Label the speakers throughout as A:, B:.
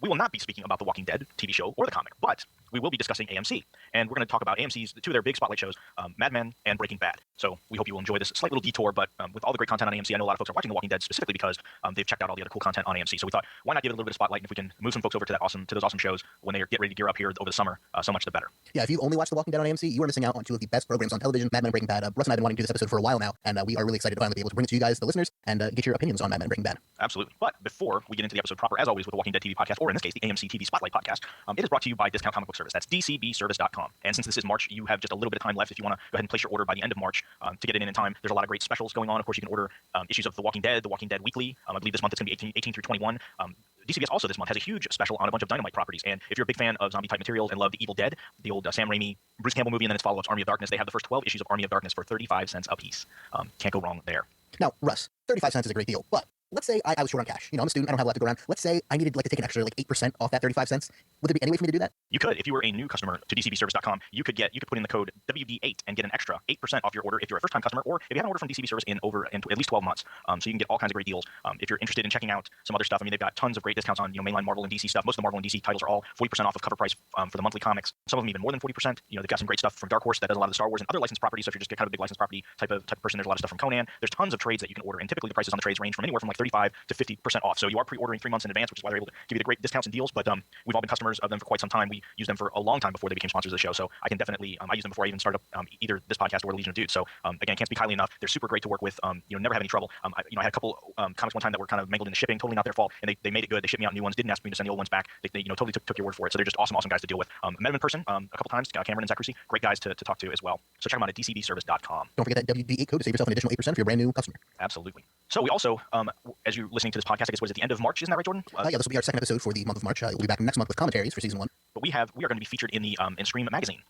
A: We will not be speaking about The Walking Dead TV show or the comic, but we will be discussing AMC. And we're going to talk about AMC's two of their big spotlight shows, Mad Men and Breaking Bad. So we hope you will enjoy this slight little detour, but with all the great content on AMC, I know a lot of folks are watching The Walking Dead specifically because they've checked out all the other cool content on AMC. So we thought, why not give it a little bit of spotlight? And if we can move some folks over to those awesome shows when they get ready to gear up here over the summer, so much the better.
B: Yeah, if you only watch The Walking Dead on AMC, you are missing out on two of the best programs on television, Mad Men and Breaking Bad. Russ and I have been wanting to do this episode for a while now, and we are really excited to finally be able to bring it to you guys, the listeners, and get your opinions on Mad Men and Breaking Bad.
A: Absolutely. But before we get into the episode proper, as always with the Walking Dead TV podcast, or in this case, the AMC TV Spotlight podcast, it is brought to you by Discount Comic Book Service. That's dcbservice.com. And since this is March, you have just a little bit of time left if you want to go ahead and place your order by the end of March to get it in time. There's a lot of great specials going on. Of course, you can order issues of The Walking Dead Weekly. I believe this month it's going to be 18 through 21. DCBS also this month has a huge special on a bunch of Dynamite properties. And if you're a big fan of zombie-type materials and love The Evil Dead, the old Sam Raimi, Bruce Campbell movie, and then its follow-ups, Army of Darkness, they have the first 12 issues of Army of Darkness for 35 cents a piece. Can't go wrong there.
B: Now, Russ, 35 cents is a great deal, but let's say I was short on cash. I'm a student, I don't have a lot to go around. Let's say I needed to take an extra 8% off that 35 cents. Would there be any way for me to do that?
A: You could. If you were a new customer to DCBService.com, you could put in the code WD8 and get an extra 8% off your order if you're a first-time customer, or if you haven't ordered from DCB Service in at least 12 months. So you can get all kinds of great deals. If you're interested in checking out some other stuff, they've got tons of great discounts on mainline Marvel and DC stuff. Most of the Marvel and DC titles are all 40% off of cover price for the monthly comics. Some of them even more than 40%. They've got some great stuff from Dark Horse that does a lot of the Star Wars and other licensed properties. So if you're just kind of a big licensed property type of person, there's a lot of stuff from Conan. There's tons of trades that you can order, and typically the prices on the trades range from anywhere from like 35 to 50% off. So you are pre-ordering 3 months in advance, which is why they're able to give you the great discounts and deals. But we've all been customers of them for quite some time. We used them for a long time before they became sponsors of the show. So I can definitely, I used them before I even started up either this podcast or Legion of Dudes. So again, can't speak highly enough. They're super great to work with. Never have any trouble. I had a couple comics one time that were kind of mangled in the shipping, totally not their fault, and they made it good. They shipped me out new ones, didn't ask me to send the old ones back. They totally took your word for it. So they're just awesome guys to deal with. Met them in person a couple times, Cameron and Zach Rusi, great guys to talk to as well. So check them out at dcbservice.com.
B: Don't forget that WD8 code to save yourself an additional 8% if you're a brand new customer.
A: Absolutely. So we also, as you're listening to this podcast, I guess, was at the end of March, isn't that right, Jordan?
B: Yeah, this will be our second episode for the month of March. We'll be back next month with commentaries for season 1.
A: But we are going to be featured in the in Scream magazine.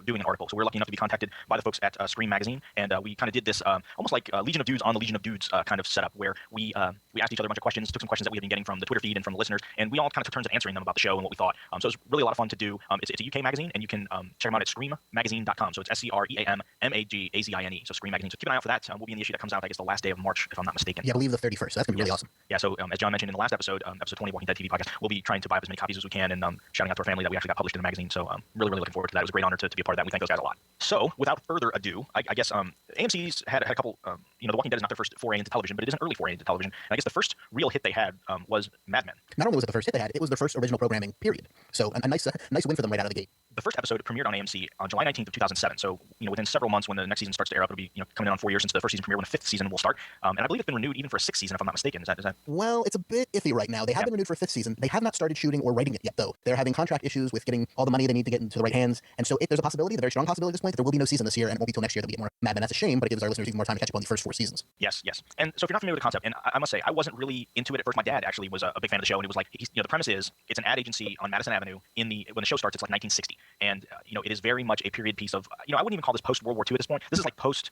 A: Doing an article. So we're lucky enough to be contacted by the folks at Scream Magazine, and we kind of did this almost like Legion of Dudes on the Legion of Dudes kind of setup, where we asked each other a bunch of questions, took some questions that we had been getting from the Twitter feed and from the listeners, and we all kind of took turns at answering them about the show and what we thought. So it was really a lot of fun to do. It's a UK magazine, and you can check them out at screammagazine.com. So it's SCREAMMAGAZINE. So Scream Magazine. So keep an eye out for that. We'll be in the issue that comes out, I guess, the last day of March, if I'm not mistaken.
B: Yeah, I believe the 31st. So that's going to be really awesome.
A: Yeah, so as John mentioned in the last episode, episode 20 Walking Dead TV podcast, we'll be trying to buy up as many copies as we can, and shouting out to our family that we actually got published in the magazine. So really looking forward to that. It was a great honor to be a part of that. We thank those guys a lot. So, without further ado, I guess AMC's had a couple, The Walking Dead is not their first foray into television, but it is an early foray into television. And I guess the first real hit they had was Mad Men.
B: Not only was it the first hit they had, it was their first original programming, period. So, a nice win for them right out of the gate.
A: The first episode premiered on AMC on July 19th of 2007. So, within several months when the next season starts to air up, it'll be, coming in on 4 years since the first season premiered, when the 5th season will start. And I believe it's been renewed even for a 6th season, if I'm not mistaken. Is that?
B: Well, it's a bit iffy right now. They have been renewed for a 5th season. They have not started shooting or writing it yet, though. They're having contract issues with getting all the money they need to get into the right hands. And so there's a possibility, the very strong possibility at this point, that there will be no season this year, and it won't be till next year that we get more Mad Men. That's a shame, but it gives our listeners even more time to catch up on the first 4 seasons.
A: Yes. And so if you're not familiar with the concept, and I must say, I wasn't really into it at first. My dad actually was a big fan of the show, and it was like, the premise is, it's an ad agency on Madison Avenue when the show starts, it's like 1960. And, it is very much a period piece of, I wouldn't even call this post-World War II at this point. This is like post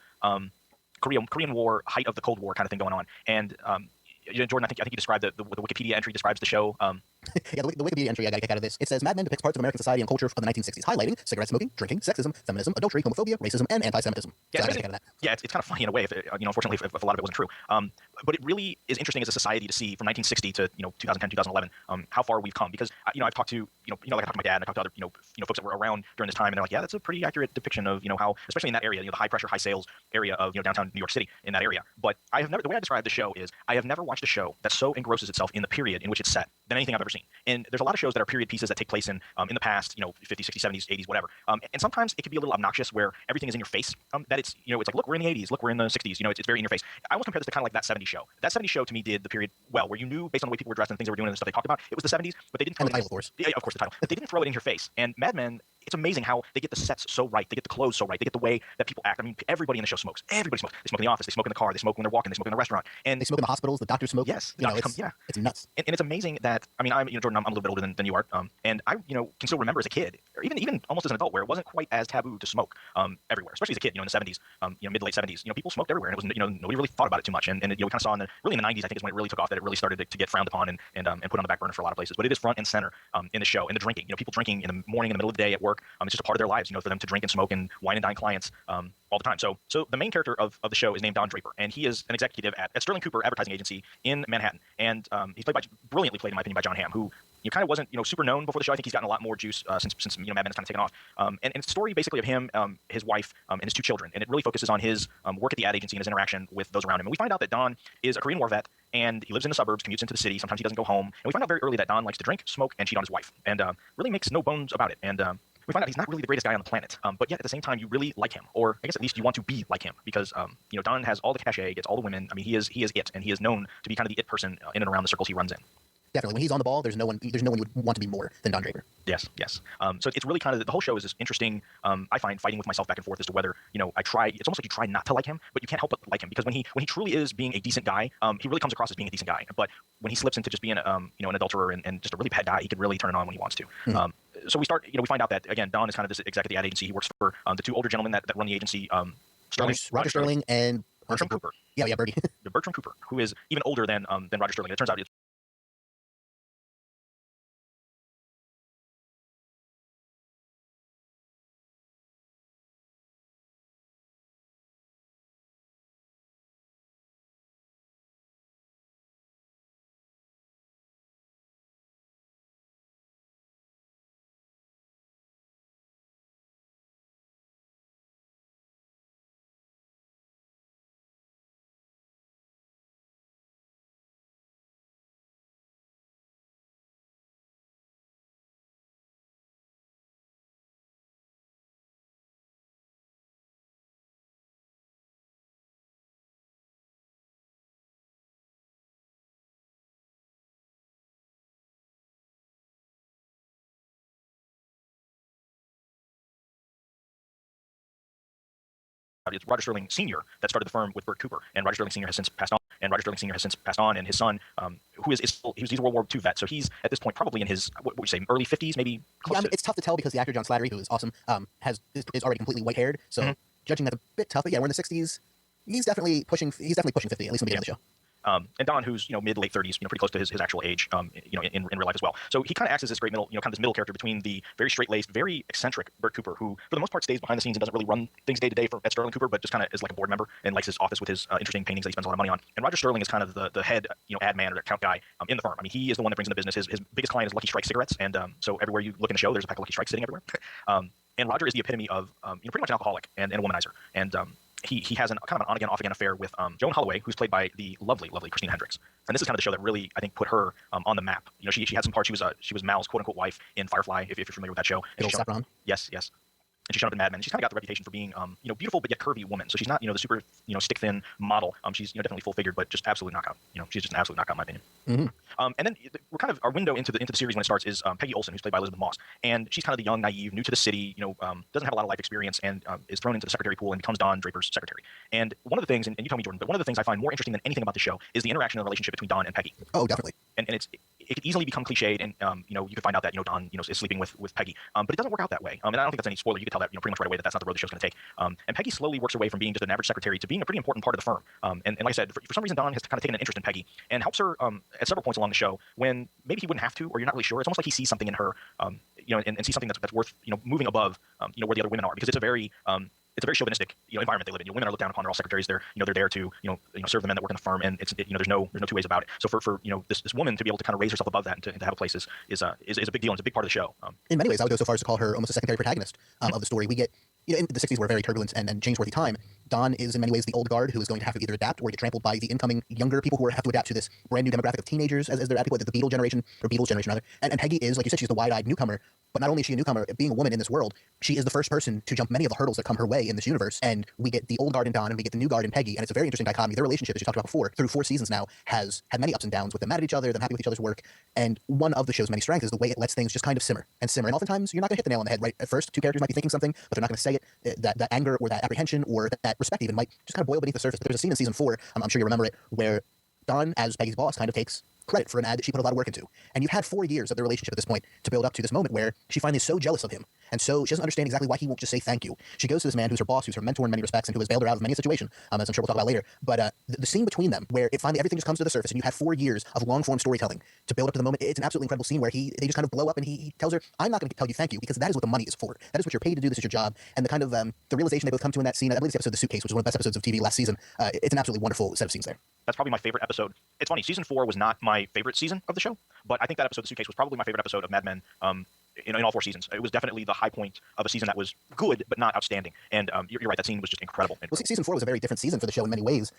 A: Korean War, height of the Cold War kind of thing going on. And, Jordan, I think you described the Wikipedia entry describes the show.
B: Yeah, the Wikipedia entry I got to kick out of this. It says Mad Men depicts parts of American society and culture of the 1960s, highlighting cigarette smoking, drinking, sexism, feminism, adultery, homophobia, racism, and anti-Semitism.
A: Yeah,
B: so
A: it's kind of funny in a way. If unfortunately, if a lot of it wasn't true. But it really is interesting as a society to see from 1960 to 2010, 2011, how far we've come. Because I've talked to like I talked to my dad, and I talked to other folks that were around during this time, and they're like, yeah, that's a pretty accurate depiction of how, especially in that area, the high pressure, high sales area of downtown New York City, in that area. But I have never, the way I describe the show is, I have never watched a show that so engrosses itself in the period in which it's set than anything I've ever seen. And there's a lot of shows that are period pieces that take place in the past, 50s, 60s, 70s, 80s, whatever. And sometimes it can be a little obnoxious where everything is in your face. That it's it's like, look, we're in the 80s, look, we're in the 60s. It's very in your face. I almost compare this to kind of like that 70s show. That 70s show to me did the period well, where you knew based on the way people were dressed and things they were doing and the stuff they talked about, it was the 70s, but they didn't throw
B: the title, of course.
A: Yeah, of course, the title. But they didn't throw it in your face. And Mad Men, it's amazing how they get the sets so right, they get the clothes so right, they get the way that people act. I mean, everybody in the show smokes. Everybody smokes. They smoke in the office, they smoke in the car, they smoke when they're walking, they smoke in the restaurant, and
B: they smoke in the hospitals. The doctors smoke.
A: Yes,
B: it's nuts.
A: And it's amazing that I'm Jordan, I'm a little bit older than you are, and I can still remember as a kid, or even almost as an adult, where it wasn't quite as taboo to smoke everywhere, especially as a kid. In the 70s, mid to late 70s, people smoked everywhere, and it was nobody really thought about it too much. And we kind of saw in the 90s, I think, is when it really took off, that it really started to get frowned upon and put on the back burner for a lot of places. But it is front and center in the show, in the drinking. People drinking in the morning, in the middle of the day at work. It's just a part of their lives, for them to drink and smoke and wine and dine clients all the time. So the main character of the show is named Don Draper, and he is an executive at Sterling Cooper Advertising Agency in Manhattan. And he's brilliantly played, in my opinion, by John Hamm, who kind of wasn't super known before the show. I think he's gotten a lot more juice since Mad Men has kind of taken off. And it's a story basically of him, his wife, and his 2 children, and it really focuses on his work at the ad agency and his interaction with those around him. And we find out that Don is a Korean War vet, and he lives in the suburbs, commutes into the city. Sometimes he doesn't go home, and we find out very early that Don likes to drink, smoke, and cheat on his wife, and really makes no bones about it. And we find out he's not really the greatest guy on the planet, but yet at the same time you really like him, or I guess at least you want to be like him, because Don has all the cachet, gets all the women. I mean, he is it, and he is known to be kind of the it person in and around the circles he runs in.
B: Definitely, when he's on the ball, there's no one you would want to be more than Don Draper.
A: Yes. So it's really kind of the whole show is this interesting. I find fighting with myself back and forth as to whether I try. It's almost like you try not to like him, but you can't help but like him, because when he truly is being a decent guy, he really comes across as being a decent guy. But when he slips into just being an adulterer and just a really bad guy, he can really turn it on when he wants to. Mm-hmm. So we find out that again, Don is kind of this exec at the ad agency. He works for the 2 older gentlemen that run the agency.
B: Roger Sterling and
A: Bertram Cooper.
B: Yeah, Bertie.
A: Bertram Cooper, who is even older than Roger Sterling. It turns out it's Roger Sterling Sr. that started the firm with Bert Cooper, and Roger Sterling Sr. has since passed on. And his son, he's a World War II vet, so he's at this point probably in his what would you say, early 50s, maybe.
B: It's tough to tell because the actor John Slattery, who is awesome, is already completely white haired. So judging that's a bit tough. But yeah, we're in the 60s. He's definitely pushing 50, at least in the beginning of the show.
A: And Don, who's mid late 30s, pretty close to his actual age, in real life as well. So he kind of acts as this great middle, kind of this middle character between the very straight laced, very eccentric Bert Cooper, who for the most part stays behind the scenes and doesn't really run things day to day at Sterling Cooper, but just kind of is like a board member and likes his office with his interesting paintings that he spends a lot of money on. And Roger Sterling is kind of the head, ad man or account guy in the firm. I mean, he is the one that brings in the business. His biggest client is Lucky Strike cigarettes, and so everywhere you look in the show, there's a pack of Lucky Strikes sitting everywhere. And Roger is the epitome of pretty much an alcoholic and a womanizer, and he has kind of an on-again, off-again affair with Joan Holloway, who's played by the lovely Christina Hendricks. And this is kind of the show that really, I think, put her on the map. She had some parts. She was Mal's quote-unquote wife in Firefly, if you're familiar with that show. Yes. And she's shown up in Mad Men. She's kind of got the reputation for being, beautiful but yet curvy woman. So she's not, the super, stick-thin model. She's, definitely full-figured, but just absolute knockout. She's just an absolute knockout, in my opinion. Mm-hmm. And then we're kind of our window into the series when it starts is Peggy Olson, who's played by Elizabeth Moss, and she's kind of the young, naive, new to the city. Doesn't have a lot of life experience, and is thrown into the secretary pool and becomes Don Draper's secretary. And one of the things, and you tell me, Jordan, but one of the things I find more interesting than anything about the show is the interaction and the relationship between Don and Peggy.
B: Oh, definitely.
A: And it could easily become cliched, and you could find out that Don is sleeping with Peggy, but it doesn't work out that way. And I don't think that's any spoiler. You could tell that pretty much right away that that's not the road the show's going to take. And Peggy slowly works her way from being just an average secretary to being a pretty important part of the firm. And like I said, for some reason Don has kind of taken an interest in Peggy and helps her at several points along the show when maybe he wouldn't have to, or you're not really sure. It's almost like he sees something in her, and sees something that's worth moving above where the other women are, because it's a very chauvinistic environment they live in. Women are looked down upon. They're all secretaries. They're there to serve the men that work in the firm, and there's no two ways about it. So for this woman to be able to kind of raise herself above that and to have a place is a big deal, and it's a big part of the show.
B: In many ways, I would go so far as to call her almost a secondary protagonist of the story. We get in the 60s were a very turbulent and change-worthy time. Don is in many ways the old guard who is going to have to either adapt or get trampled by the incoming younger people who have to adapt to this brand new demographic of teenagers as their advocate, the Beatles generation rather. And Peggy is, like you said, she's the wide-eyed newcomer. But not only is she a newcomer, being a woman in this world, she is the first person to jump many of the hurdles that come her way in this universe. And we get the old guard in Don, and we get the new guard in Peggy, and it's a very interesting dichotomy. Their relationship, as you talked about before, through 4 seasons now, has had many ups and downs with them mad at each other, them happy with each other's work. And one of the show's many strengths is the way it lets things just kind of simmer. And oftentimes, you're not going to hit the nail on the head right at first. 2 characters might be thinking something, but they're not going to say it. That anger or that apprehension or that respect even might just kind of boil beneath the surface. But there's a scene in season 4, I'm sure you remember it, where Don, as Peggy's boss, kind of takes credit for an ad that she put a lot of work into. And you've had 4 years of their relationship at this point to build up to this moment where she finally is so jealous of him. And so she doesn't understand exactly why he won't just say thank you. She goes to this man who's her boss, who's her mentor in many respects, and who has bailed her out of many a situation, as I'm sure we'll talk about later. But the scene between them, where it finally everything just comes to the surface, and you had 4 years of long-form storytelling to build up to the moment. It's an absolutely incredible scene where they just kind of blow up, and he tells her, I'm not going to tell you thank you, because that is what the money is for. That is what you're paid to do. This is your job. And the kind of the realization they both come to in that scene, I believe it's the episode The Suitcase, which was one of the best episodes of TV last season. It's an absolutely wonderful set of scenes there.
A: That's probably my favorite episode. It's funny, season 4 was not my favorite season of the show, but I think that episode, The Suitcase, was probably my favorite episode of Mad Men. In all 4 seasons, it was definitely the high point of a season that was good but not outstanding. And you're right, that scene was just incredible.
B: Well, season 4 was a very different season for the show in many ways.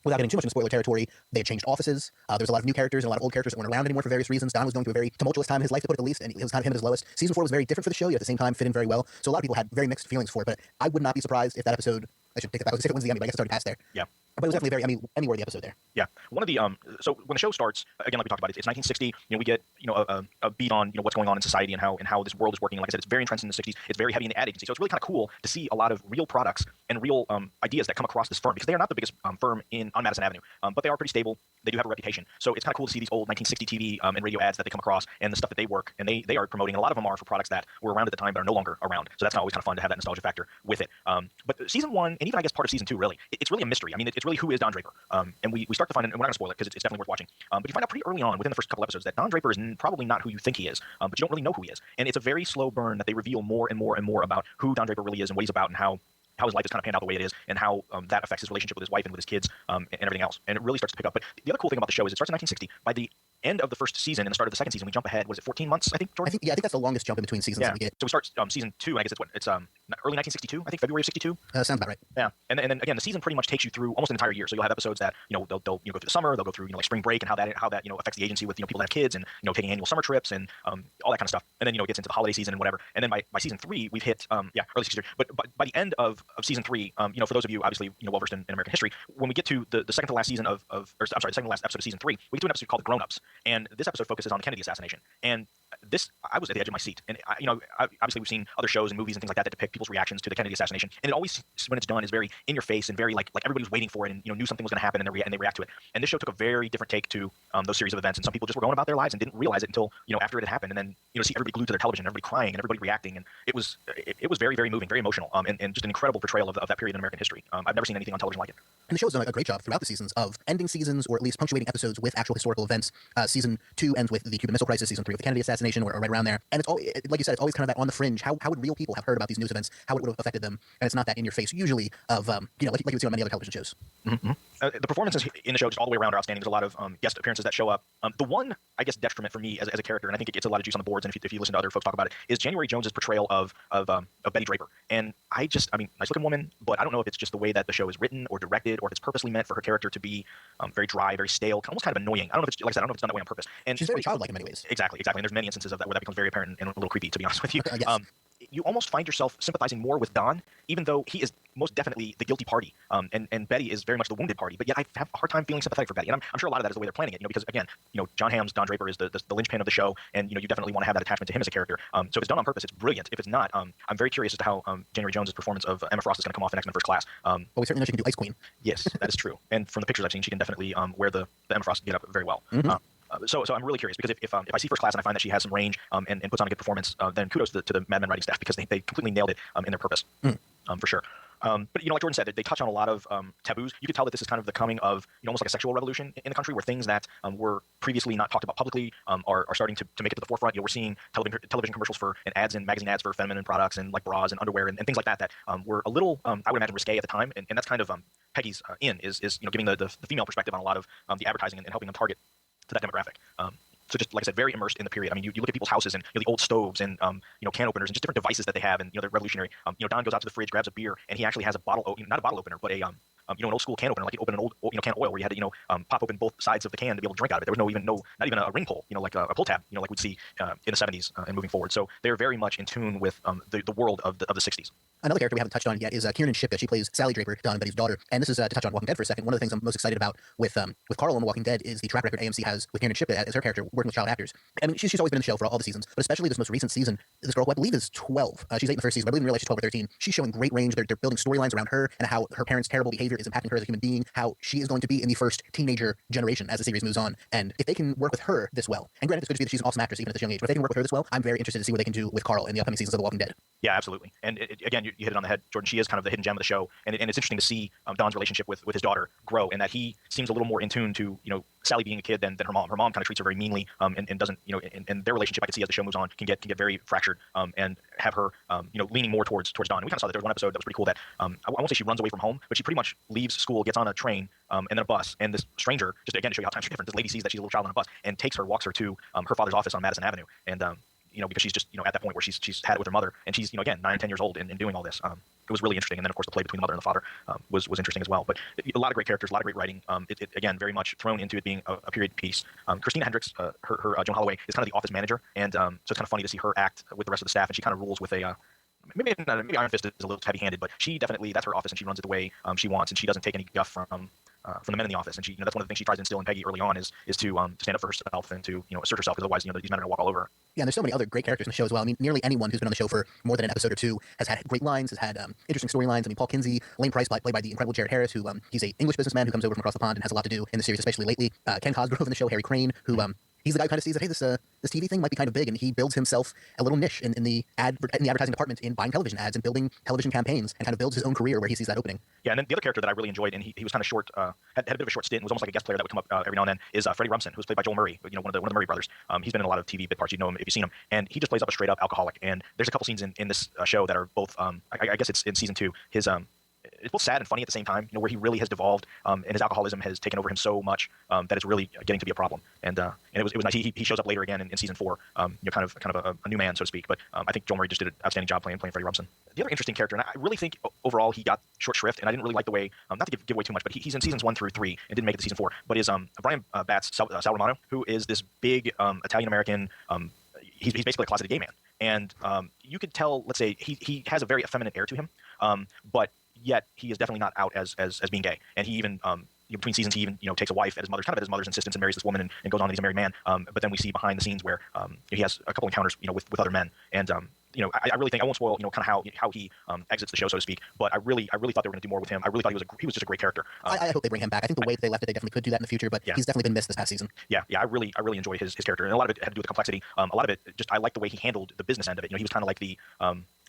B: Without getting too much into spoiler territory, they had changed offices. There was a lot of new characters and a lot of old characters that weren't around anymore for various reasons. Don was going through a very tumultuous time in his life, to put it the least, and it was kind of him at his lowest. Season 4 was very different for the show, yet at the same time fit in very well. So a lot of people had very mixed feelings for it, but I would not be surprised if that episode, I should take that back, I was going to say if it wins the Emmy, but I guess it's already passed there.
A: Yeah.
B: But it was definitely a very Emmy-worthy episode there.
A: Yeah. One of the so when the show starts, again, like we talked about, it's 1960. We get a beat on what's going on in society and how this world is working. Like I said, it's very entrenched in the 60s. It's very heavy in the ad agency. So it's really kind of cool to see a lot of real products and real ideas that come across this firm, because they are not the biggest firm on Madison Avenue, but they are pretty stable. They do have a reputation. So it's kind of cool to see these old 1960 TV and radio ads that they come across and the stuff that they work and they are promoting. And a lot of them are for products that were around at the time but are no longer around. So that's always kind of fun to have that nostalgia factor with it. But season 1, and even I guess part of season 2, really, it's really a mystery. I mean, it's really who is Don Draper. And we start to find, and we're not going to spoil it because it's definitely worth watching. But you find out pretty early on within the first couple episodes that Don Draper is probably not who you think he is, but you don't really know who he is. And it's a very slow burn that they reveal more and more and more about who Don Draper really is and what he's about and how his life is kind of panned out the way it is, and how that affects his relationship with his wife and with his kids and everything else. And it really starts to pick up. But the other cool thing about the show is it starts in 1960. By the end of the first season and the start of the second season, we jump ahead. Was it 14 months? I think, Jordan?
B: I think that's the longest jump in between seasons that we get.
A: So we start season 2. And I guess it's early 1962. I think February of 62.
B: Sounds about right.
A: Yeah, and then again, the season pretty much takes you through almost an entire year. So you'll have episodes that they'll go through the summer, they'll go through like spring break and how that affects the agency with people that have kids and taking annual summer trips and all that kind of stuff. And then it gets into the holiday season and whatever. And then by season 3 we've hit early 63. But by the end of season 3, for those of you obviously well versed in American history, when we get to the second to last season second to last episode of season 3, we get to an episode called The Grown Ups, and this episode focuses on the Kennedy assassination. And this, I was at the edge of my seat, and obviously we've seen other shows and movies and things like that depict people's reactions to the Kennedy assassination, and it always, when it's done, is very in your face and very like everybody was waiting for it and knew something was going to happen and they react to it. And this show took a very different take to those series of events, and some people just were going about their lives and didn't realize it until after it had happened, and then see everybody glued to their television, everybody crying and everybody reacting, and it was very, very moving, very emotional, and just an incredible portrayal of that period in American history. I've never seen anything on television like it.
B: And the show's done a great job throughout the seasons of ending seasons, or at least punctuating episodes with actual historical events. Season 2 ends with the Cuban Missile Crisis. Season 3 with the Kennedy assassination, or right around there. And it's all, like you said, it's always kind of that on the fringe. How would real people have heard about these news events? How it would have affected them? And it's not that in your face, usually, of like you would see on many other television shows.
A: Mm-hmm. The performances in the show just all the way around are outstanding. There's a lot of guest appearances that show up. The one, I guess, detriment for me as a character, and I think it gets a lot of juice on the boards, and if you listen to other folks talk about it, is January Jones's portrayal of Betty Draper. And nice looking woman, but I don't know if it's just the way that the show is written or directed, or if it's purposely meant for her character to be very dry, very stale, almost kind of annoying. I don't know if it's, like I said, I don't know if it's done that way on purpose. And
B: she's very childlike in many ways.
A: Exactly. And there's many instances of that where that becomes very apparent and a little creepy, to be honest with you.
B: Yes.
A: You almost find yourself sympathizing more with Don, even though he is most definitely the guilty party, and Betty is very much the wounded party. But yet I have a hard time feeling sympathetic for Betty, and I'm sure a lot of that is the way they're planning it. Because again, John Hamm's Don Draper is the linchpin of the show, and you definitely want to have that attachment to him as a character. So if it's done on purpose, it's brilliant. If it's not, I'm very curious as to how January Jones's performance of Emma Frost is going to come off in X-Men First Class.
B: Well, we certainly know she can do Ice Queen.
A: Yes, that is true. And from the pictures I've seen, she can definitely wear the Emma Frost get up very well.
B: Mm-hmm.
A: So I'm really curious, because if I see First Class and I find that she has some range and puts on a good performance, then kudos to the Mad Men writing staff, because they completely nailed it in their purpose, for sure. But like Jordan said, they touch on a lot of taboos. You could tell that this is kind of the coming of almost like a sexual revolution in the country, where things that were previously not talked about publicly are starting to make it to the forefront. We're seeing television commercials and magazine ads for feminine products and like bras and underwear and things like that were a little, I would imagine, risque at the time. And that's kind of Peggy's is giving the female perspective on a lot of the advertising and helping them target to that demographic. So just like I said, very immersed in the period. You look at people's houses and the old stoves and can openers and just different devices that they have, and they're revolutionary. Don goes out to the fridge, grabs a beer, and he actually has a bottle, not a bottle opener, but an old school can opener, like you open an old can of oil, where you had to pop open both sides of the can to be able to drink out of it. There was not even a ring pull, like a pull tab, like we'd see in the 70s and moving forward. So they're very much in tune with the world of the 60s.
B: Another character we haven't touched on yet is Kiernan Shipka. She plays Sally Draper, Don and Betty's daughter. And this is to touch on Walking Dead for a second. One of the things I'm most excited about with Carl on The Walking Dead is the track record AMC has with Kiernan Shipka as her character working with child actors. She's always been in the show for all the seasons, but especially this most recent season. This girl, who I believe is 12. She's 8 in the first season, but I believe in real life she's 12 or 13. She's showing great range. They're building storylines around her and how her parents' terrible behavior is impacting her as a human being, how she is going to be in the first teenager generation as the series moves on. And if they can work with her this well, and granted, it's good to see that she's an awesome actress even at this young age, but if they can work with her this well, I'm very interested to see what they can do with Carl in the upcoming seasons of The Walking Dead.
A: Yeah, absolutely. And again, you hit it on the head, Jordan. She is kind of the hidden gem of the show, and it's interesting to see Don's relationship with his daughter grow, and that he seems a little more in tune to Sally being a kid than her mom. Her mom kind of treats her very meanly, and doesn't and their relationship, I can see as the show moves on, can get very fractured, and have her leaning more towards Don. And we kind of saw that. There was one episode that was pretty cool that I won't say she runs away from home, but she pretty much leaves school, gets on a train, and then a bus, and this stranger, just again to show you how times are different, this lady sees that she's a little child on a bus and walks her to her father's office on Madison Avenue, and because she's just at that point where she's had it with her mother, and she's again 9 10 years old and doing all this. It was really interesting, and then of course the play between the mother and the father was interesting as well. But a lot of great characters, a lot of great writing. It again very much thrown into it being a period piece. Christina Hendricks, her Joan Holloway, is kind of the office manager, and so it's kind of funny to see her act with the rest of the staff, and she kind of rules with a maybe Iron Fist is a little heavy-handed, but she definitely, that's her office, and she runs it the way she wants, and she doesn't take any guff from the men in the office. And she, that's one of the things she tries to instill in Peggy early on is to stand up for herself and to assert herself, because otherwise these men are going to walk all over her.
B: Yeah, and there's so many other great characters in the show as well. I mean, nearly anyone who's been on the show for more than an episode or two has had great lines, has had interesting storylines. I mean, Paul Kinsey, Lane Price, played by the incredible Jared Harris, who he's a English businessman who comes over from across the pond and has a lot to do in the series, especially lately. Ken Cosgrove in the show, Harry Crane, who he's the guy who kind of sees that, hey, this TV thing might be kind of big, and he builds himself a little niche in the advertising department in buying television ads and building television campaigns, and kind of builds his own career where he sees that opening.
A: Yeah, and then the other character that I really enjoyed, and he was kind of short, had a bit of a short stint, and was almost like a guest player that would come up every now and then, is Freddie Rumsen, who's played by Joel Murray, one of the Murray brothers. He's been in a lot of TV bit parts, you know him if you've seen him, and he just plays up a straight up alcoholic. And there's a couple scenes in this show that are both, I guess it's in season 2, it's both sad and funny at the same time, where he really has devolved, and his alcoholism has taken over him so much that it's really getting to be a problem. And it was nice. He shows up later again in season 4, kind of a new man, so to speak. But I think Joel Murray just did an outstanding job playing Freddie Rumsen. The other interesting character, and I really think overall he got short shrift, and I didn't really like the way, not to give away too much, but he's in seasons 1 through 3 and didn't make it to season 4. But is Brian Batts Sal Romano, who is this big Italian American. He's basically a closeted gay man, and you could tell. Let's say he has a very effeminate air to him, but yet he is definitely not out as being gay. And he even between seasons he even takes a wife at his mother's insistence and marries this woman and goes on and he's a married man. But then we see behind the scenes where he has a couple encounters with other men, and I really think I won't spoil kind of how he exits the show, so to speak. But I really thought they were going to do more with him. I really thought he was just a great character.
B: I hope they bring him back. I think the way that they left it, they definitely could do that in the future. But he's definitely been missed this past season.
A: Yeah, I really enjoyed his character, and a lot of it had to do with the complexity. A lot of it just I like the way he handled the business end of it. He was kind of like the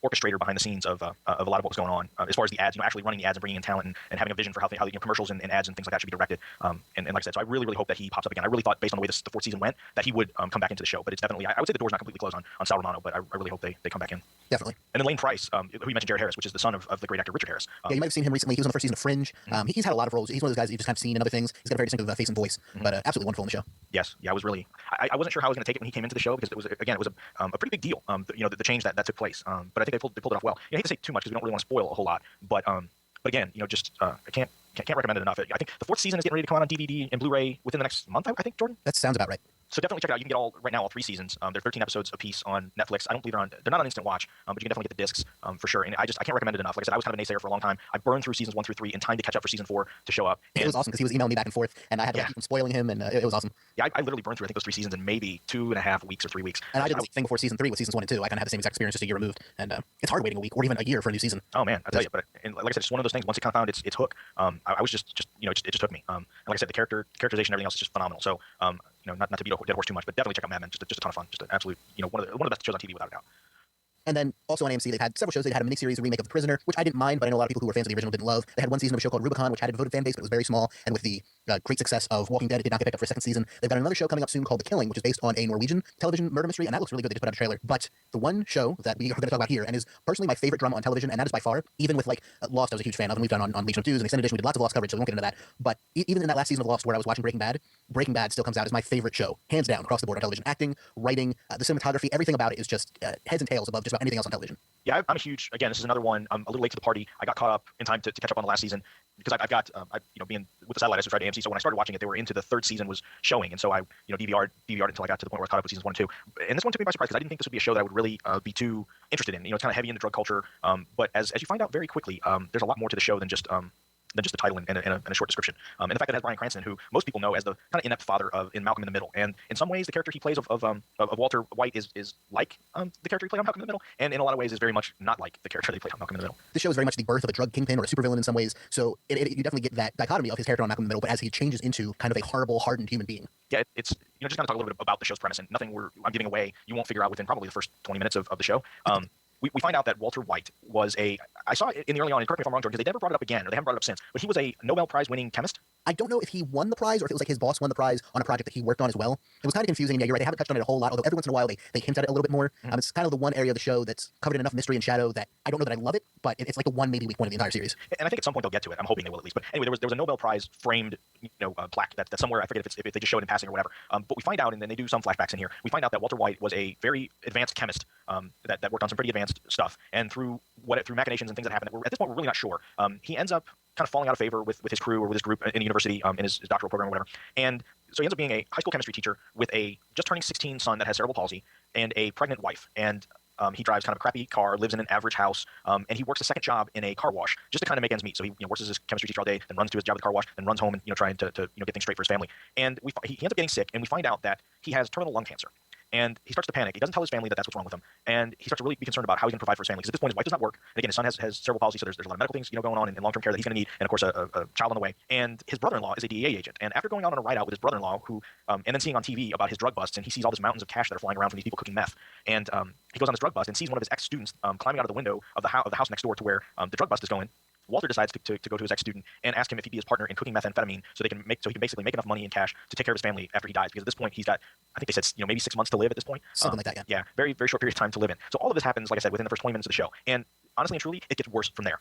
A: orchestrator behind the scenes of a lot of what was going on as far as the ads, actually running the ads and bringing in talent and having a vision for how commercials and ads and things like that should be directed. And like I said, so I really hope that he pops up again. I really thought, based on the way the 4th season went, that he would come back into the show. But it's definitely, I would say the door's not completely closed on Sal Romano, but I really hope they come back in.
B: Definitely.
A: And then Lane Price, who you mentioned, Jared Harris, which is the son of the great actor Richard Harris.
B: Yeah, you might have seen him recently. He was on the first season of Fringe. He's had a lot of roles. He's one of those guys that you've just kind of seen in other things. He's got a very distinctive face and voice, but absolutely wonderful in the show.
A: Yes, yeah, I was really. I wasn't sure how I was going to take it when he came into the show, because it was a pretty big deal. The change that took place. But I think they pulled it off well. I hate to say too much because we don't really want to spoil a whole lot. But again, I can't recommend it enough. I think the 4th season is getting ready to come out on DVD and Blu-ray within the next month. I think, Jordan.
B: That sounds about right.
A: So definitely check it out. You can get all 3 seasons. They're 13 episodes apiece on Netflix. I don't believe they're not on instant watch, but you can definitely get the discs for sure. And I can't recommend it enough. Like I said, I was kind of a naysayer for a long time. I burned through seasons 1 through 3 in time to catch up for season 4 to show up. And
B: it was awesome because he was emailing me back and forth, and I had to keep from spoiling him, and it was awesome.
A: Yeah, I literally burned through I think those 3 seasons in maybe 2.5 weeks or 3 weeks.
B: And I did the thing before season 3 with seasons 1 and 2. I kind of had the same exact experience, just a year removed, and it's hard waiting a week or even a year for a new season.
A: Oh man, I tell you. But like I said, it's one of those things. Once it kind of found its hook, I was just it just took me. And like I said, the characterization, everything else is just phenomenal. So not to beat a dead horse too much, but definitely check out Mad Men. Just a ton of fun. Just an absolute, one of the best shows on TV without a doubt.
B: And then also on AMC, they've had several shows. They had a miniseries, a remake of The Prisoner, which I didn't mind, but I know a lot of people who were fans of the original didn't love. They had one season of a show called Rubicon, which had a devoted fan base, but it was very small. And with the great success of Walking Dead, it did not get picked up for a second season. They've got another show coming up soon called The Killing, which is based on a Norwegian television murder mystery, and that looks really good. They just put out a trailer. But the one show that we are going to talk about here, and is personally my favorite drama on television, and that is by far, even with Lost, I was a huge fan of, and we've done on Legion of Dudes and Extended Edition, we did lots of Lost coverage, so we won't get into that. But even in that last season of Lost where I was watching Breaking Bad still comes out as my favorite show, hands down, across the board on television. Acting, writing, the cinematography, everything about it is just heads and tails above just about anything else on television.
A: Yeah, I'm a huge. Again, this is another one. I'm a little late to the party. I got caught up in time to catch up on the last season because I've got being with the satellite, I subscribed to AMC. So when I started watching it, they were into the 3rd season was showing, and so I DVR'd until I got to the point where I was caught up with seasons 1 and 2. And this one took me by surprise because I didn't think this would be a show that I would really be too interested in. It's kind of heavy into drug culture, but as you find out very quickly, there's a lot more to the show than just the title and a short description. And the fact that it has Bryan Cranston, who most people know as the kind of inept father in Malcolm in the Middle. And in some ways, the character he plays of Walter White is like the character he played on Malcolm in the Middle, and in a lot of ways is very much not like the character they played on Malcolm in the Middle.
B: This show is very much the birth of a drug kingpin or a supervillain in some ways. So you definitely get that dichotomy of his character on Malcolm in the Middle, but as he changes into kind of a horrible, hardened human being.
A: Yeah, it's just kind of talk a little bit about the show's premise, and nothing I'm giving away you won't figure out within probably the first 20 minutes of the show. we find out that Walter White was I saw it in the early on, and correct me if I'm wrong, Jordan, because they never brought it up again, or they haven't brought it up since, but he was a Nobel Prize winning chemist.
B: I don't know if he won the prize or if it was like his boss won the prize on a project that he worked on as well. It was kind of confusing. And yeah, you're right. They haven't touched on it a whole lot, although every once in a while they hint at it a little bit more.
A: Mm-hmm.
B: It's kind of the one area of the show that's covered in enough mystery and shadow that I don't know that I love it, but it's like the one maybe weak point of the entire series.
A: And I think at some point they'll get to it. I'm hoping they will at least. But anyway, there was a Nobel Prize framed plaque that somewhere, I forget if they just show it in passing or whatever. But we find out, and then they do some flashbacks in here. We find out that Walter White was a very advanced chemist that worked on some pretty advanced stuff. And through machinations and things that happened, at this point we're really not sure. He ends up kind of falling out of favor with his crew or with his group in the university in his doctoral program or whatever. And so he ends up being a high school chemistry teacher with a just turning 16 son that has cerebral palsy and a pregnant wife. And he drives kind of a crappy car, lives in an average house, and he works a second job in a car wash just to kind of make ends meet. So he works as his chemistry teacher all day, then runs to his job at the car wash, then runs home and trying to get things straight for his family. And he ends up getting sick, and we find out that he has terminal lung cancer. And he starts to panic. He doesn't tell his family that that's what's wrong with him. And he starts to really be concerned about how he's going to provide for his family. Because at this point, his wife does not work. And again, his son has cerebral palsy, so there's a lot of medical things going on in long-term care that he's going to need. And of course, a child on the way. And his brother-in-law is a DEA agent. And after going out on a ride-out with his brother-in-law, who and then seeing on TV about his drug busts, and he sees all these mountains of cash that are flying around from these people cooking meth. And he goes on this drug bust and sees one of his ex-students climbing out of the window of the house next door to where the drug bust is going. Walter decides to go to his ex-student and ask him if he'd be his partner in cooking methamphetamine so he can basically make enough money in cash to take care of his family after he dies. Because at this point he's got, I think they said maybe 6 months to live at this point.
B: Something like that, yeah.
A: Yeah, very, very short period of time to live in. So all of this happens, like I said, within the first 20 minutes of the show. And honestly and truly, it gets worse from there.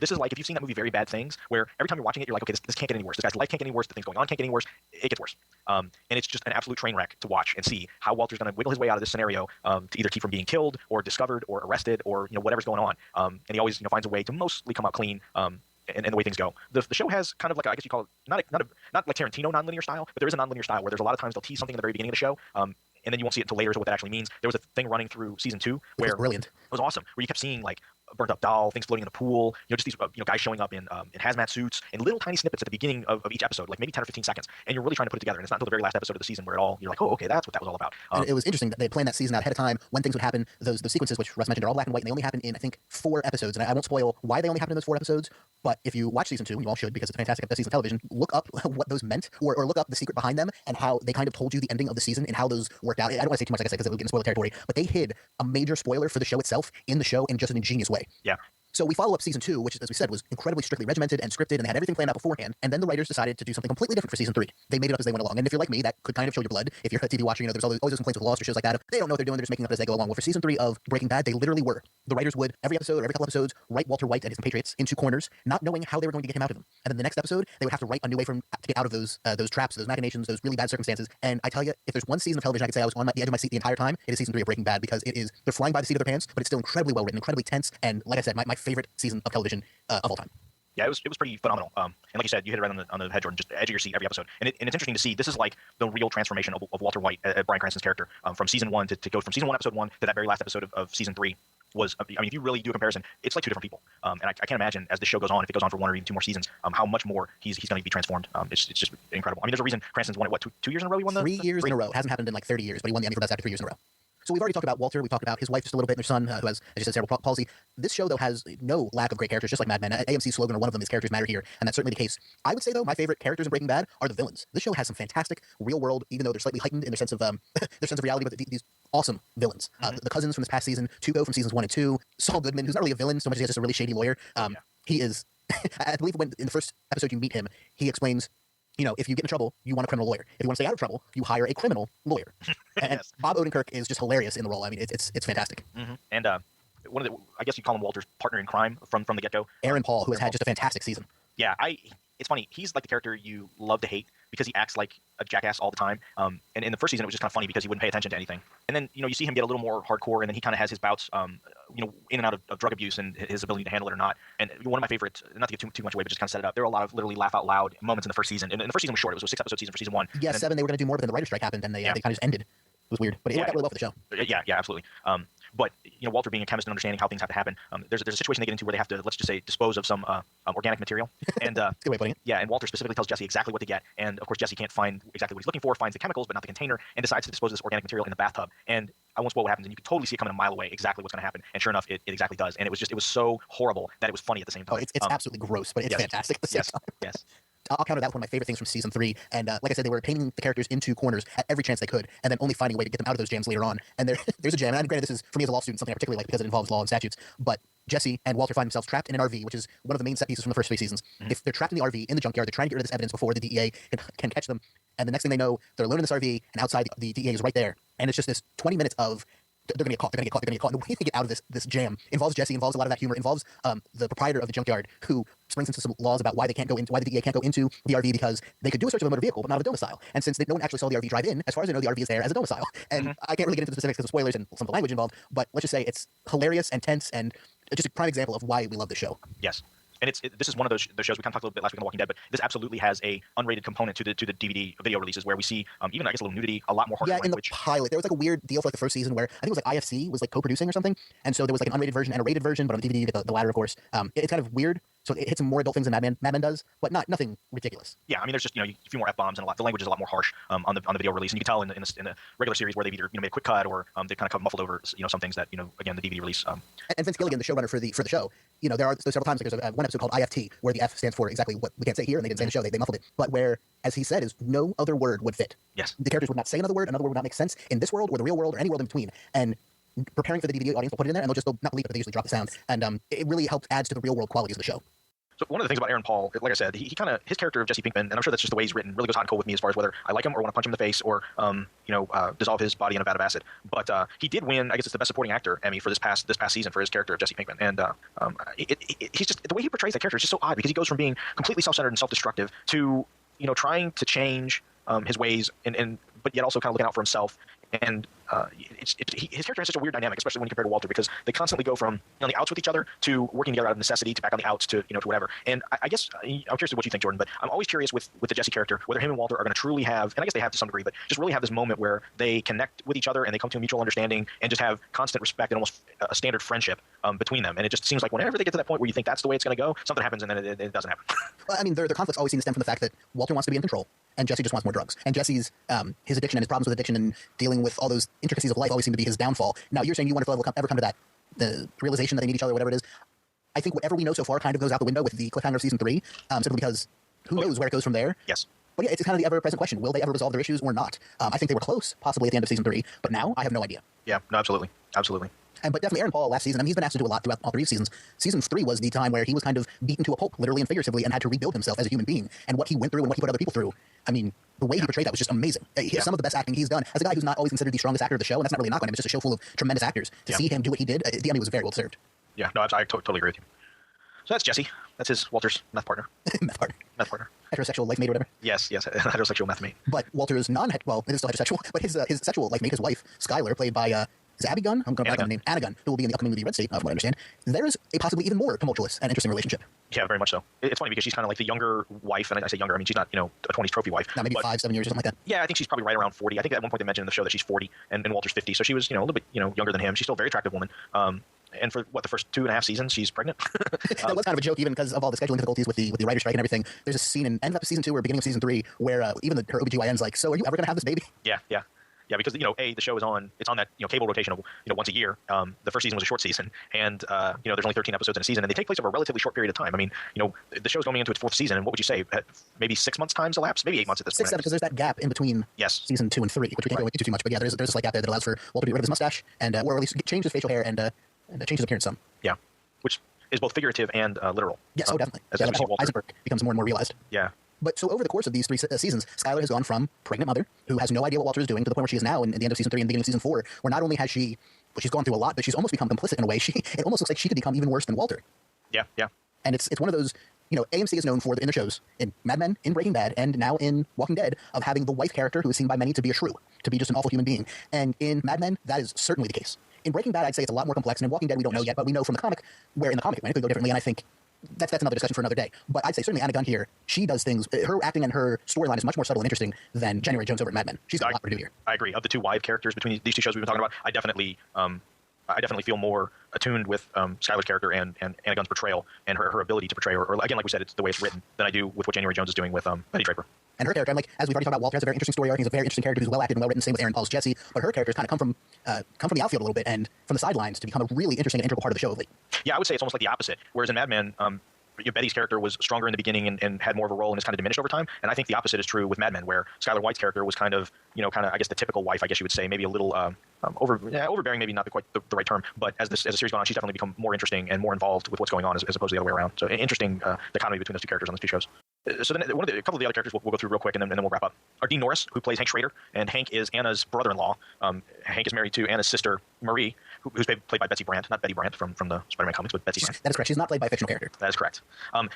A: This is like if you've seen that movie Very Bad Things, where every time you're watching it, you're like, okay, this can't get any worse. This guy's life can't get any worse. The things going on can't get any worse. It gets worse. And it's just an absolute train wreck to watch and see how Walter's going to wiggle his way out of this scenario to either keep from being killed or discovered or arrested or whatever's going on. And he always finds a way to mostly come out clean. And the way things go, the show has kind of like I guess you call it not like Tarantino nonlinear style, but there is a nonlinear style where there's a lot of times they'll tease something in the very beginning of the show, and then you won't see it until later, so what that actually means. There was a thing running through season 2 where
B: It was brilliant.
A: It was awesome, where you kept seeing like a burnt up doll, things floating in the pool, just these guys showing up in hazmat suits, and little tiny snippets at the beginning of each episode, like maybe 10 or 15 seconds, and you're really trying to put it together. And it's not until the very last episode of the season where you're like, oh, okay, that's what that was all about.
B: And it was interesting that they planned that season out ahead of time when things would happen. Those sequences, which Russ mentioned, are all black and white, and they only happen in, I think, 4 episodes. And I won't spoil why they only happen in those 4 episodes, but if you watch season 2, and you all should because it's a fantastic season of television, look up what those meant, or look up the secret behind them and how they kind of told you the ending of the season and how those worked out. I don't want to say too much, like I said, because it would get into spoiler territory, but they hid a major spoiler for the show itself in the show in just an ingenious way.
A: Yeah.
B: So we follow up season 2, which, as we said, was incredibly strictly regimented and scripted, and they had everything planned out beforehand. And then the writers decided to do something completely different for season 3. They made it up as they went along. And if you're like me, that could kind of show your blood. If you're a TV watcher, there's always those complaints with Lost or shows like that. They don't know what they're doing. They're just making up as they go along. Well, for season 3 of Breaking Bad, they literally were. The writers would, every episode or every couple episodes, write Walter White and his compatriots into corners, not knowing how they were going to get him out of them. And then the next episode, they would have to write a new way to get out of those traps, those machinations, those really bad circumstances. And I tell you, if there's one season of television I could say I was on the edge of my seat the entire time, it is season 3 of Breaking Bad, because they're flying by the seat of their pants, but it's still incredibly well written, incredibly tense, and like I said, my favorite season of television of all time.
A: Yeah, it was pretty phenomenal. And like you said, you hit it right on the head, Jordan, just edge of your seat every episode. And it's interesting to see. This is like the real transformation of Walter White, Bryan Cranston's character, from season 1 to go from season 1, episode 1 to that very last episode of season 3. Was, I mean, if you really do a comparison, it's like 2 different people. And I can't imagine as the show goes on, if it goes on for 1 or even 2 more seasons, how much more he's going to be transformed. It's just incredible. I mean, there's a reason Cranston's won it, 2 years in a row he won the
B: 3 years in a row. It hasn't happened in like 30 years, but he won the Emmy for Best Actor 3 years in a row. So we've already talked about Walter. We talked about his wife just a little bit and their son, who has, as you said, cerebral palsy. This show, though, has no lack of great characters, just like Mad Men. AMC's slogan, or one of them, is characters matter here, and that's certainly the case. I would say, though, my favorite characters in Breaking Bad are the villains. This show has some fantastic real world, even though they're slightly heightened in their sense of reality, but these awesome villains. The cousins from this past season, Tuco from seasons 1 and 2, Saul Goodman, who's not really a villain so much as he's just a really shady lawyer. He is, I believe, when in the first episode you meet him, he explains, if you get in trouble, you want a criminal lawyer. If you want to stay out of trouble, you hire a criminal lawyer. And
A: Yes.
B: Bob Odenkirk is just hilarious in the role. I mean, it's fantastic.
A: Mm-hmm. And one of the, I guess you call him Walter's partner in crime from the get-go.
B: Aaron Paul, who has had just a fantastic season.
A: Yeah, it's funny. He's like the character you love to hate because he acts like a jackass all the time. And in the first season, it was just kind of funny because he wouldn't pay attention to anything. And then, you see him get a little more hardcore, and then he kind of has his bouts, in and out of drug abuse and his ability to handle it or not. And one of my favorites, not to give too much away, but just kind of set it up, there were a lot of literally laugh out loud moments in the first season. And the first season was short. It was a 6-episode season for season 1.
B: Yeah,
A: and
B: 7 they were going to do more, but then the writer's strike happened, and they kind of just ended. It was weird, but it worked out really well for the show.
A: Yeah, absolutely. But Walter being a chemist and understanding how things have to happen, there's a situation they get into where they have to, let's just say, dispose of some organic material. And
B: That's a good way of putting it.
A: yeah, and Walter specifically tells Jesse exactly what to get. And of course, Jesse can't find exactly what he's looking for, finds the chemicals but not the container, and decides to dispose of this organic material in the bathtub. And I won't spoil what happens, and you can totally see it coming a mile away exactly what's going to happen. And sure enough, it exactly does. And it was so horrible that it was funny at the same time.
B: Oh, it's absolutely gross, but it's fantastic at the same time.
A: Yes.
B: I'll counter that with one of my favorite things from season 3. And like I said, they were painting the characters into corners at every chance they could, and then only finding a way to get them out of those jams later on. And there's a jam, and granted, this is, for me as a law student, something I particularly like because it involves law and statutes, but Jesse and Walter find themselves trapped in an RV, which is one of the main set pieces from the first 3 seasons.
A: Mm-hmm.
B: If they're trapped in the RV, in the junkyard, they're trying to get rid of this evidence before the DEA can catch them, and the next thing they know, they're alone in this RV, and outside, the DEA is right there. And it's just this 20 minutes of they're going to get caught, they're going to get caught, they're going to get caught. And the way they get out of this jam involves Jesse, involves a lot of that humor, involves the proprietor of the junkyard who springs into some laws about why the DEA can't go into the RV because they could do a search of a motor vehicle, but not of a domicile. And since no one actually saw the RV drive in, as far as I know, the RV is there as a domicile. And I can't really get into the specifics because of spoilers and some of the language involved, but let's just say it's hilarious and tense and just a prime example of why we love this show.
A: Yes. And this is one of those shows we kind of talked a little bit last week on The Walking Dead, but this absolutely has a unrated component to the DVD video releases where we see even I guess a little nudity, a lot more harsh language.
B: In the pilot, there was like a weird deal for like the first season where I think it was like IFC was like co-producing or something, and so there was like an unrated version and a rated version, but on DVD you get the latter, of course. It's kind of weird, so it hits some more adult things than Mad Men does, but nothing ridiculous.
A: Yeah, I mean, there's just a few more F-bombs and the language is a lot more harsh on the video release, and you can tell in the regular series where they've either made a quick cut or they kind of muffled over some things that again the DVD release.
B: And Vince Gilligan, the showrunner for the show, there are several times like there's one episode called IFT where the F stands for exactly what we can't say here, and they didn't say in the show, they muffled it, but where, as he said, is no other word would fit.
A: Yes,
B: the characters would not say another word would not make sense in this world or the real world or any world in between, and preparing for the DVD audience will put it in there, and they'll not believe it, but they usually drop the sound, and it really helps adds to the real world qualities of the show.
A: So one of the things about Aaron Paul, like I said, he kind of his character of Jesse Pinkman, and I'm sure that's just the way he's written, really goes hot and cold with me as far as whether I like him or want to punch him in the face or dissolve his body in a vat of acid. But he did win, I guess it's the best supporting actor Emmy for this past season for his character of Jesse Pinkman, and he's just the way he portrays that character is just so odd because he goes from being completely self-centered and self-destructive to trying to change his ways and but yet also kind of looking out for himself. And his character has such a weird dynamic, especially when compared to Walter, because they constantly go from on the outs with each other to working together out of necessity to back on the outs to to whatever. And I guess I'm curious what you think, Jordan, but I'm always curious with the Jesse character whether him and Walter are going to truly have, and I guess they have to some degree, but just really have this moment where they connect with each other and they come to a mutual understanding and just have constant respect and almost a standard friendship between them. And it just seems like whenever they get to that point where you think that's the way it's going to go, something happens and then it doesn't happen.
B: Well, I mean, their conflicts always seem to stem from the fact that Walter wants to be in control and Jesse just wants more drugs. And Jesse's his addiction and his problems with addiction and dealing with all those intricacies of life always seem to be his downfall. Now, you're saying you wonder if they'll ever come to that, the realization that they need each other, whatever it is. I think whatever we know so far kind of goes out the window with the cliffhanger of season 3, simply because who knows where it goes from there.
A: Yes.
B: But yeah, it's kind of the ever-present question. Will they ever resolve their issues or not? I think they were close, possibly at the end of season 3, but now I have no idea.
A: Yeah, no, absolutely. Absolutely.
B: But definitely Aaron Paul last season, I mean, he's been asked to do a lot throughout all 3 seasons. Season 3 was the time where he was kind of beaten to a pulp, literally and figuratively, and had to rebuild himself as a human being. And what he went through and what he put other people through, I mean, the way he portrayed that was just amazing. Some of the best acting he's done. As a guy who's not always considered the strongest actor of the show, and that's not really a knock on him, it's just a show full of tremendous actors. To see him do what he did, the Emmy was very well deserved.
A: Yeah, no, I totally agree with you. So that's Jesse. That's his Walter's meth partner.
B: Meth partner. Heterosexual life mate or whatever.
A: Yes, heterosexual meth mate.
B: But Walter's well, it is still heterosexual, but his sexual life mate, his wife, Skylar, played by is Abby Gunn? I'm going back on the name. Anna Gunn, who will be in the upcoming movie Red State, from what I understand. There is a possibly even more tumultuous and interesting relationship.
A: Yeah, very much so. It's funny because she's kind of like the younger wife, and I say younger, I mean she's not a 20s trophy wife.
B: Not maybe 5-7 years or something like that.
A: Yeah, I think she's probably right around 40. I think at one point they mentioned in the show that she's 40 and Walter's 50, so she was a little bit younger than him. She's still a very attractive woman. And for the first 2.5 seasons, she's pregnant.
B: That was kind of a joke, even because of all the scheduling difficulties with the writer's strike and everything. There's a scene in end of season 2 or beginning of season 3 where even her OBGYN's like, "So are you ever going to have this baby?"
A: Yeah, because the show is on. It's on that cable rotation of once a year. The first season was a short season, and there's only 13 episodes in a season, and they take place over a relatively short period of time. I mean, the show's going into its 4th season, and what would you say? Maybe 6 months time's elapsed, maybe 8 months at this point.
B: 6-7, because there's that gap in between season 2 and 3, which we can't go into too much. But yeah, there's a slight gap there that allows for Walter to get rid of his mustache and or at least change his facial hair and change his appearance some.
A: Yeah, which is both figurative and literal.
B: Yes, definitely. That whole Eisenberg becomes more and more realized.
A: Yeah.
B: But so over the course of these 3 seasons, Skylar has gone from pregnant mother, who has no idea what Walter is doing, to the point where she is now in the end of season 3 and the beginning of season 4, where not only has she's gone through a lot, but she's almost become complicit in a way. It almost looks like she could become even worse than Walter.
A: Yeah.
B: And it's one of those, AMC is known for, in their shows, in Mad Men, in Breaking Bad, and now in Walking Dead, of having the wife character who is seen by many to be a shrew, to be just an awful human being. And in Mad Men, that is certainly the case. In Breaking Bad, I'd say it's a lot more complex, and in Walking Dead, we don't know yet, but we know from the comic, where in the comic, it could go differently, and I think that's another discussion for another day. But I'd say certainly Anna Gunn here, she does things, her acting and her storyline is much more subtle and interesting than January Jones over at Mad Men. She's got a lot more to do here.
A: I agree. Of the 2 wife characters between these 2 shows we've been talking about, I definitely feel more attuned with Skylar's character and Anna Gunn's portrayal and her ability to portray, or again, like we said, it's the way it's written, than I do with what January Jones is doing with Betty Draper. And
B: her character, as we've already talked about, Walter has a very interesting story arc. He's a very interesting character who's well acted and well written. Same with Aaron Paul's Jesse. But her characters kind of come from the outfield a little bit and from the sidelines to become a really interesting and integral part of the show of late.
A: Yeah, I would say it's almost like the opposite. Whereas in Mad Men, Betty's character was stronger in the beginning and had more of a role and is kind of diminished over time. And I think the opposite is true with Mad Men, where Skylar White's character was kind of I guess the typical wife, I guess you would say, maybe a little overbearing, maybe not quite the right term, but as the series goes on, she's definitely become more interesting and more involved with what's going on as opposed to the other way around. So interesting dichotomy between those two characters on those two shows. So then a couple of the other characters we'll go through real quick, and then we'll wrap up. Are Dean Norris, who plays Hank Schrader, and Hank is Anna's brother-in-law. Hank is married to Anna's sister, Marie, who's played by Betsy Brandt, not Betty Brandt from the Spider-Man comics, but Betsy Brandt.
B: That is correct. She's not played by a fictional character.
A: That is correct.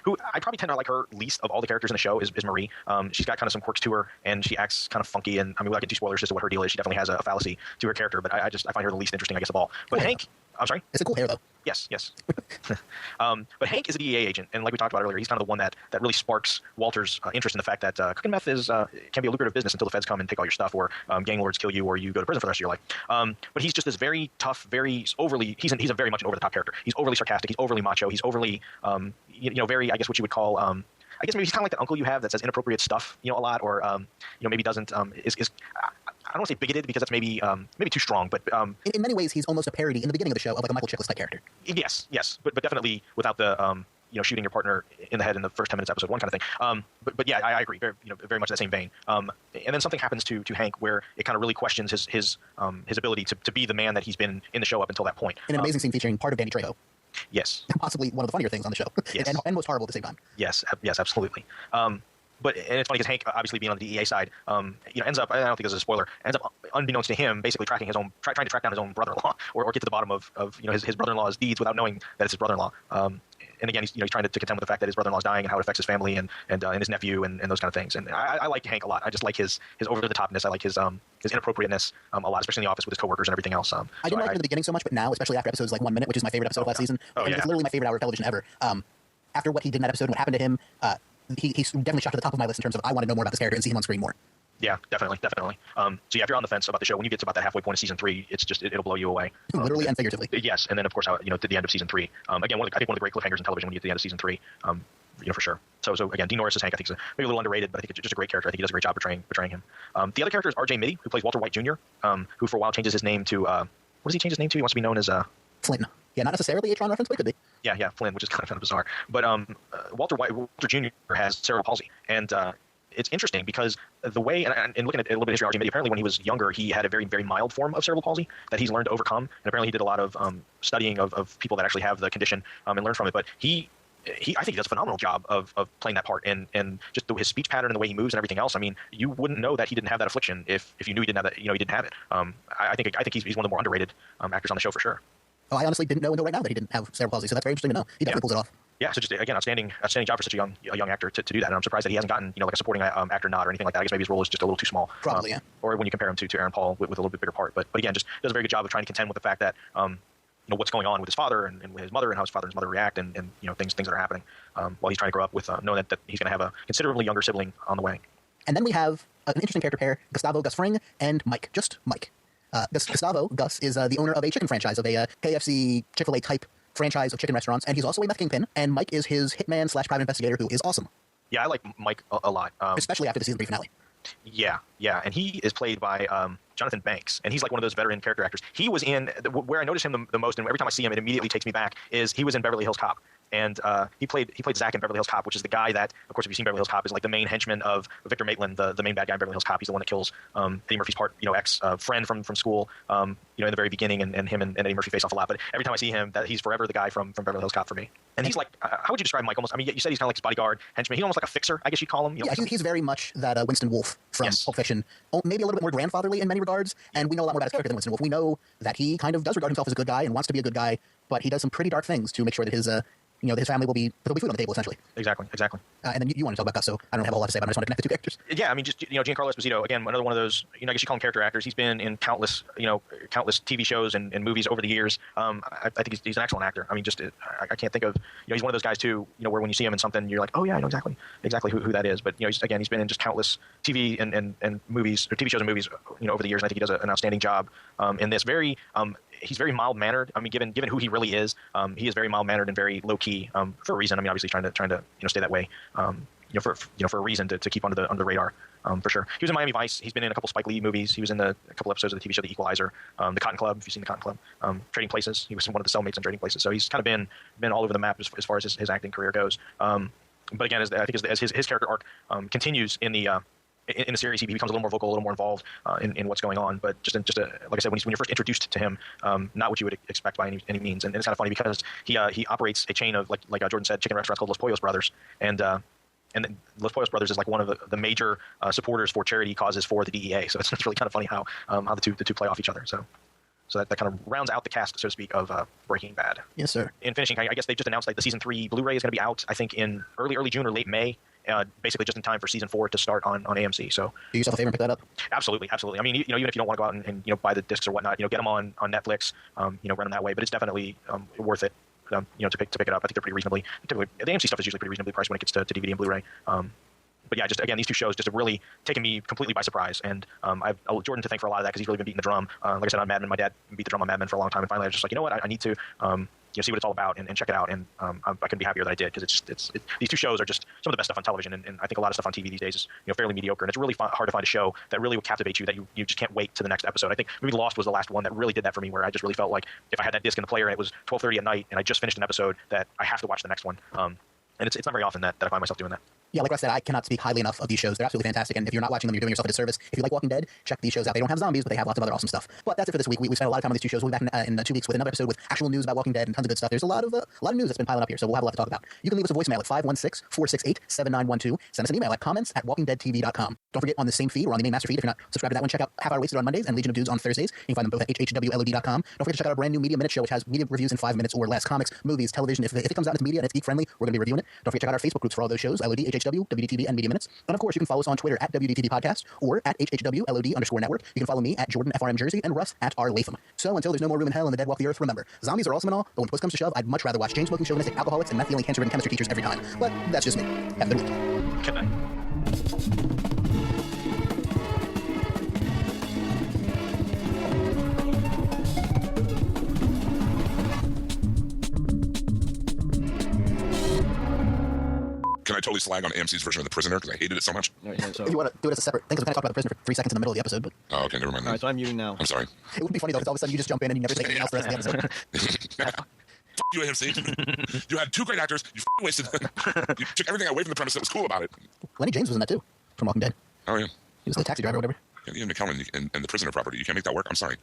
A: Who I probably tend to like her least of all the characters in the show is Marie. She's got kind of some quirks to her, and she acts kind of funky. And I mean, without getting too spoilers as to what her deal is, she definitely has a fallacy to her character. But I find her the least interesting, I guess, of all. But Hank, I'm sorry.
B: It's a cool hair, though.
A: Yes. But Hank is a DEA agent, and like we talked about earlier, he's kind of the one that really sparks Walter's interest in the fact that cooking meth can be a lucrative business until the feds come and take all your stuff, or gang lords kill you, or you go to prison for the rest of your life. But he's just this very tough, very overly. He's a very much an over-the-top character. He's overly sarcastic. He's overly macho. He's overly, very, I guess, what you would call. I guess maybe he's kind of like that uncle you have that says inappropriate stuff, a lot, or maybe doesn't is. I don't want to say bigoted because that's maybe too strong, but
B: in many ways he's almost a parody in the beginning of the show of like a Michael Chiklis type character.
A: Yes, but definitely without the shooting your partner in the head in the first 10 minutes episode 1 kind of thing. But yeah, I agree, very much that same vein. And then something happens to Hank where it kind of really questions his ability to be the man that he's been in the show up until that point.
B: In an amazing scene featuring part of Danny Trejo.
A: Yes,
B: possibly one of the funnier things on the show.
A: Yes.
B: and most horrible at the same time.
A: Yes, absolutely. And it's funny because Hank, obviously being on the DEA side, ends up, I don't think this is a spoiler, ends up, unbeknownst to him, basically trying to track down his own brother-in-law or get to the bottom of his brother-in-law's deeds without knowing that it's his brother-in-law. And again, he's trying to contend with the fact that his brother-in-law is dying and how it affects his family and his nephew and those kind of things. And I like Hank a lot. I just like his over-the-topness. I like his inappropriateness a lot, especially in the office with his coworkers and everything else.
B: I didn't like him in the beginning so much, but now, especially after episodes like 1 Minute, which is my favorite episode of last season, and it's literally my favorite hour of television ever. After what he did in that episode and what happened to him, he's definitely shot to the top of my list in terms of I want to know more about this character and see him on screen more.
A: Yeah, definitely. So yeah, if you're on the fence about the show, when you get to about that halfway point of season 3, it's just it'll blow you away.
B: Literally and figuratively.
A: Yes, and then of course, to the end of season 3. Again, I think one of the great cliffhangers in television when you get to the end of season 3. For sure. So again, Dean Norris is Hank. I think he's maybe a little underrated, but I think it's just a great character. I think he does a great job portraying him. The other character is R.J. Mitty, who plays Walter White Jr., who for a while changes his name to what does he change his name to? He wants to be known as
B: Flynn. Yeah, not necessarily a Tron reference, but it could be.
A: Yeah, Flynn, which is kind of bizarre. But Walter Jr. has cerebral palsy, and it's interesting because the way, and looking at a little bit of history of R.J. Mitty, apparently when he was younger, he had a very, very mild form of cerebral palsy that he's learned to overcome, and apparently he did a lot of studying of people that actually have the condition and learned from it. But I think he does a phenomenal job of playing that part, and just his speech pattern and the way he moves and everything else. I mean, you wouldn't know that he didn't have that affliction if you knew he didn't have that. He didn't have it. I think he's one of the more underrated actors on the show for sure.
B: Oh, I honestly didn't know until right now that he didn't have cerebral palsy, so that's very interesting to know. He definitely pulls it off.
A: Yeah, so just again, outstanding job for such a young actor to do that. And I'm surprised that he hasn't gotten like a supporting actor nod or anything like that. I guess maybe his role is just a little too small.
B: Probably, yeah.
A: Or when you compare him to Aaron Paul with a little bit bigger part. But again, just does a very good job of trying to contend with the fact that what's going on with his father and with his mother and how his father and his mother react and things that are happening while he's trying to grow up with knowing that he's going to have a considerably younger sibling on the way.
B: And then we have an interesting character pair: Gustavo Gus Fring and Mike. Just Mike. Gustavo Gus is the owner of a chicken franchise, of a KFC, Chick-fil-A type franchise of chicken restaurants, and he's also a meth kingpin, and Mike is his hitman / private investigator, who is awesome.
A: Yeah, I like Mike a lot.
B: Especially after the season 3 finale.
A: Yeah, and he is played by Jonathan Banks, and he's like one of those veteran character actors. He was in, where I notice him the most, and every time I see him, it immediately takes me back, is he was in Beverly Hills Cop. And he played Zach in Beverly Hills Cop, which is the guy that, of course, if you've seen Beverly Hills Cop, is like the main henchman of Victor Maitland, the main bad guy in Beverly Hills Cop. He's the one that kills Eddie Murphy's ex friend from school, in the very beginning, and him and Eddie Murphy face off a lot. But every time I see him, that he's forever the guy from Beverly Hills Cop for me. And he's like, how would you describe Mike? Almost, I mean, you said he's kind of like his bodyguard henchman. He's almost like a fixer, I guess you'd call him.
B: Yeah, he's very much that Winston Wolfe from Pulp Fiction. Maybe a little bit more grandfatherly in many regards, and we know a lot more about his character than Winston Wolfe. We know that he kind of does regard himself as a good guy and wants to be a good guy, but he does some pretty dark things to make sure that his his family will be food on the table, essentially.
A: Exactly.
B: And then you want to talk about Gus, so I don't have a whole lot to say, but I just want to connect the two characters.
A: Yeah, I mean, just Giancarlo Esposito, again, another one of those. I guess you call him character actors. He's been in countless TV shows and movies over the years. I think he's an excellent actor. I mean, just I can't think of he's one of those guys too. Where when you see him in something, you're like, oh yeah, I know exactly who that is. But he's been in just countless TV and movies, or TV shows and movies, over the years. And I think he does an outstanding job in this. He's very mild-mannered. I mean, given who he really is, he is very mild-mannered and very low-key for a reason. I mean, obviously trying to stay that way, for a reason to keep under the radar. for sure. He was in Miami Vice. He's been in a couple Spike Lee movies. He was in a couple episodes of the TV show The Equalizer, The Cotton Club. If you've seen The Cotton Club, Trading Places. He was one of the cellmates in Trading Places. So he's kind of been all over the map as far as his acting career goes. But again, I think as his character arc continues in the series, he becomes a little more vocal, a little more involved in what's going on. But just like I said, when you're first introduced to him, not what you would expect by any means. And it's kind of funny because he operates a chain of like Jordan said, chicken restaurants called Los Pollos Brothers, and then Los Pollos Brothers is like one of the major supporters for charity causes for the DEA. So it's really kind of funny how the two play off each other. So that kind of rounds out the cast, so to speak, of Breaking Bad.
B: Yes, sir.
A: In finishing, I guess they just announced like the season 3 Blu-ray is going to be out, I think, in early June or late May. Basically just in time for season 4 to start on AMC. So
B: Do yourself a favor and pick that up.
A: Absolutely. I mean, even if you don't want to go out and buy the discs or whatnot, get them on Netflix, run them that way. But it's definitely worth it, to pick it up. I think they're pretty reasonably. Typically, the AMC stuff is usually pretty reasonably priced when it gets to DVD and Blu-ray. But yeah, just again, these two shows just have really taken me completely by surprise, and I've Jordan to thank for a lot of that because he's really been beating the drum. Like I said on Mad Men, my dad beat the drum on Mad Men for a long time, and finally I was just like, you know what, I need to see what it's all about and check it out, and I couldn't be happier that I did because these two shows are just some of the best stuff on television, and I think a lot of stuff on TV these days is fairly mediocre, and it's really hard to find a show that really will captivate you that you just can't wait to the next episode. I think maybe Lost was the last one that really did that for me, where I just really felt like if I had that disc in the player and it was 12:30 at night and I just finished an episode, that I have to watch the next one. And it's not very often that I find myself doing that.
B: Yeah, like I said, I cannot speak highly enough of these shows. They're absolutely fantastic, and if you're not watching them, you're doing yourself a disservice. If you like Walking Dead, check these shows out. They don't have zombies, but they have lots of other awesome stuff. But that's it for this week. We spent a lot of time on these two shows. We'll be back in 2 weeks with another episode with actual news about Walking Dead and tons of good stuff. There's a lot of news that's been piling up here, so we'll have a lot to talk about. You can leave us a voicemail at 516-468-7912. Send us an email at comments@walkingdeadtv.com. Don't forget, on the same feed, or on the main master feed, if you're not subscribed to that one, check out Half Hour Wasted on Mondays and Legion of Dudes on Thursdays. You can find them both at hhwlod.com. Don't forget to check out our brand new Media Minute show, which has media reviews in 5 minutes or less. Comics, movies, television. If it comes out and it's media and it's geek friendly, we're going to be reviewing it. Don't forget to check out our Facebook groups for all those shows: LOD, HHW, WDTV, and Media Minutes. And of course, you can follow us on Twitter at WDTV Podcast or at HHWLOD_network. You can follow me at Jordan FRM Jersey and Russ at R Latham. So until there's no more room in hell and the dead walk the earth, remember, zombies are awesome and all, but when push comes to shove, I'd much rather watch chain-smoking chauvinistic alcoholics and meth-dealing cancer-ridden chemistry teachers every time. But that's just me. Have a good week.
A: Good night.
C: Can I totally slag on AMC's version of The Prisoner because I hated it so much?
D: All right, yeah, so,
B: If you want to do it as a separate thing, because we kind of talked about The Prisoner for 3 seconds in the middle of the episode, but
C: Oh, okay, never mind.
D: all right, so I'm muting now.
C: I'm sorry.
B: it would be funny though, because all of a sudden you just jump in and you never say anything else the rest of the episode.
C: F you, AMC. You had 2 great actors. You wasted. You took everything away from the premise that was cool about it.
B: Lenny James was in that too, from Walking Dead.
C: Oh, yeah.
B: He was the taxi driver or whatever.
C: Ian McKellen and The Prisoner property. You can't make that work? I'm sorry.